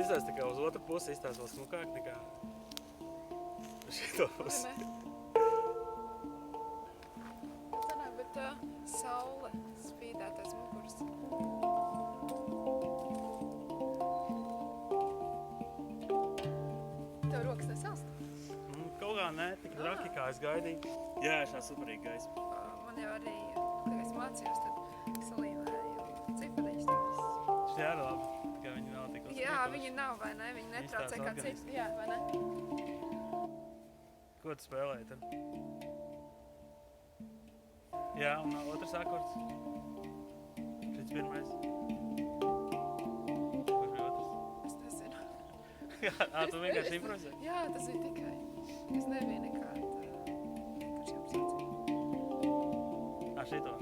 izstāst tā kā uz otru pusi, izstāst vēl smukāk nekā uz šito pusi. Sanāk, bet saule spīdēt aiz muguras. Tev rokas nesalst? Kaut kā nē, tik traki kā es gaidīju. Jā, šā superīgi gaisma. Man jau arī, kad es mācījos, tad salīmēju cifariņus. tad es- Šī arī labi, tikai viņi nav tik uzspītoši. Jā, viņi nav, vai ne? Viņi netraucē tās kā organiski. cits. Jā, vai ne? Ko tu spēlēji tad? Jā, un otrs akords. Šis pirmais. Kurš bija otrs? Es nezinu. Jā, tu vienkārši improvizē? Jā, tas bija tikai. Es nebiju nekāda. Vienkārši apsācīju. Šito.